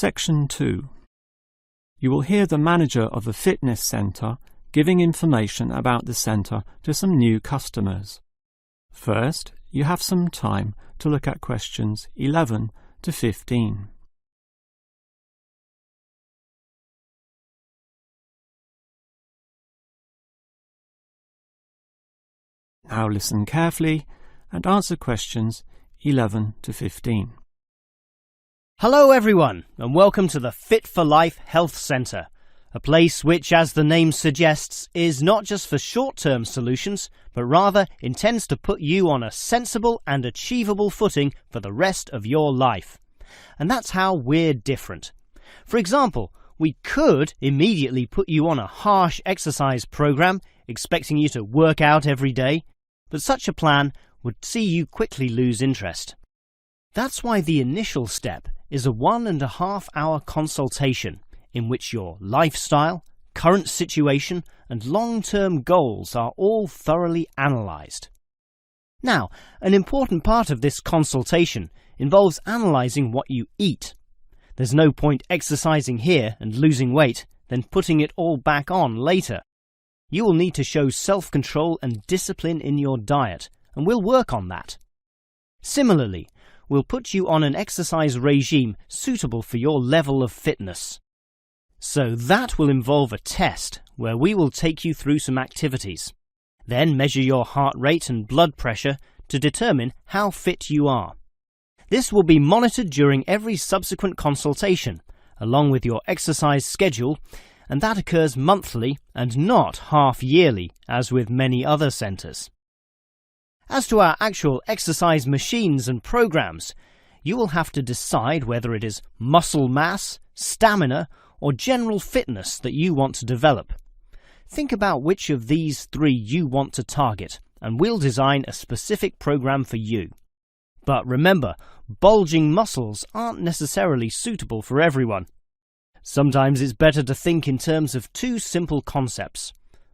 Section 2. You will hear the manager of the fitness centre giving information about the centre to some new customers. First, you have some time to look at questions 11 to 15. Now listen carefully and answer questions 11 to 15. Hello everyone, and welcome to the Fit for Life Health Centre, a place which, as the name suggests, is not just for short-term solutions, but rather intends to put you on a sensible and achievable footing for the rest of your life. And that's how we're different. For example, we could immediately put you on a harsh exercise program, expecting you to work out every day, but such a plan would see you quickly lose interest. That's why the initial step is a 1.5 hour consultation in which your lifestyle, current situation and long-term goals are all thoroughly analysed. Now, an important part of this consultation involves analysing what you eat. There's no point exercising here and losing weight, then putting it all back on later. You will need to show self-control and discipline in your diet, and we'll work on that. Similarly, we'll put you on an exercise regime suitable for your level of fitness. So that will involve a test where we will take you through some activities, then measure your heart rate and blood pressure to determine how fit you are. This will be monitored during every subsequent consultation, along with your exercise schedule, and that occurs monthly and not half-yearly, as with many other centres. As to our actual exercise machines and programs, you will have to decide whether it is muscle mass, stamina, or general fitness that you want to develop. Think about which of these three you want to target, and we'll design a specific program for you. But remember, bulging muscles aren't necessarily suitable for everyone. Sometimes it's better to think in terms of two simple concepts: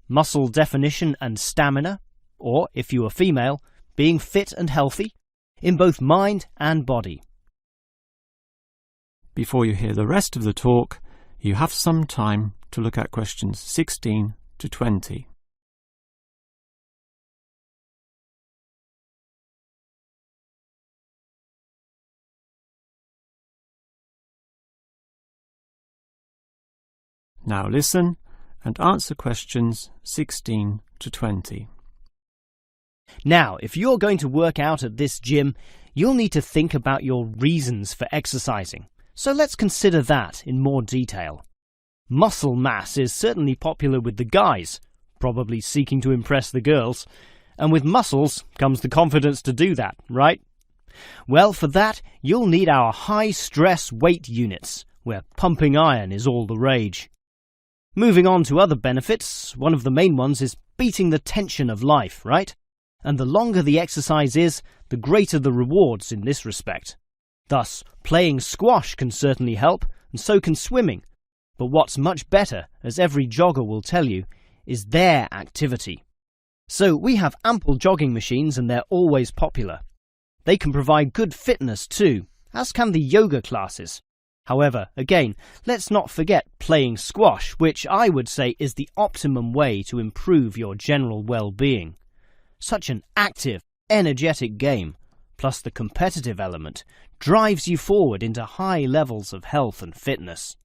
muscle definition and stamina, or, if you are female, being fit and healthy, in both mind and body. Before you hear the rest of the talk, you have some time to look at questions 16 to 20. Now listen and answer questions 16 to 20. Now, if you're going to work out at this gym, you'll need to think about your reasons for exercising. So let's consider that in more detail. Muscle mass is certainly popular with the guys, probably seeking to impress the girls. And with muscles comes the confidence to do that, right? Well, for that, you'll need our high-stress weight units, where pumping iron is all the rage. Moving on to other benefits, one of the main ones is beating the tension of life, right? And the longer the exercise is, the greater the rewards in this respect. Thus, playing squash can certainly help, and so can swimming. But what's much better, as every jogger will tell you, is their activity. So we have ample jogging machines and they're always popular. They can provide good fitness too, as can the yoga classes. However, again, let's not forget playing squash, which I would say is the optimum way to improve your general well-being. Such an active, energetic game, plus the competitive element, drives you forward into high levels of health and fitness.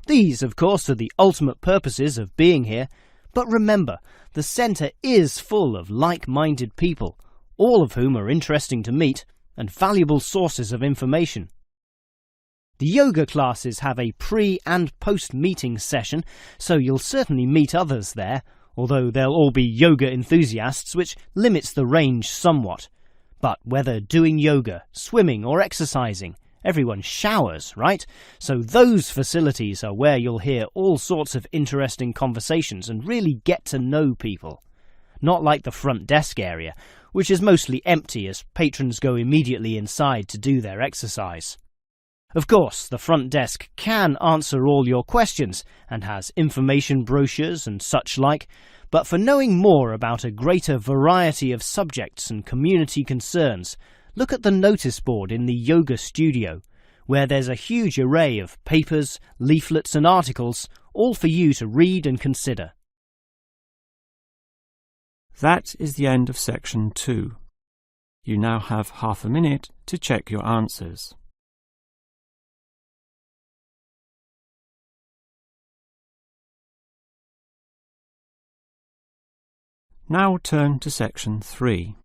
These, of course, are the ultimate purposes of being here, but remember, the centre is full of like-minded people, all of whom are interesting to meet and valuable sources of information. The yoga classes have a pre- and post-meeting session, so you'll certainly meet others there, although they'll all be yoga enthusiasts, which limits the range somewhat. But whether doing yoga, swimming or exercising, everyone showers, right? So those facilities are where you'll hear all sorts of interesting conversations and really get to know people. Not like the front desk area, which is mostly empty as patrons go immediately inside to do their exercise. Of course, the front desk can answer all your questions and has information brochures and such like, but for knowing more about a greater variety of subjects and community concerns, look at the notice board in the yoga studio, where there's a huge array of papers, leaflets and articles, all for you to read and consider. That is the end of section 2. You now have half a minute to check your answers. Now turn to section 3.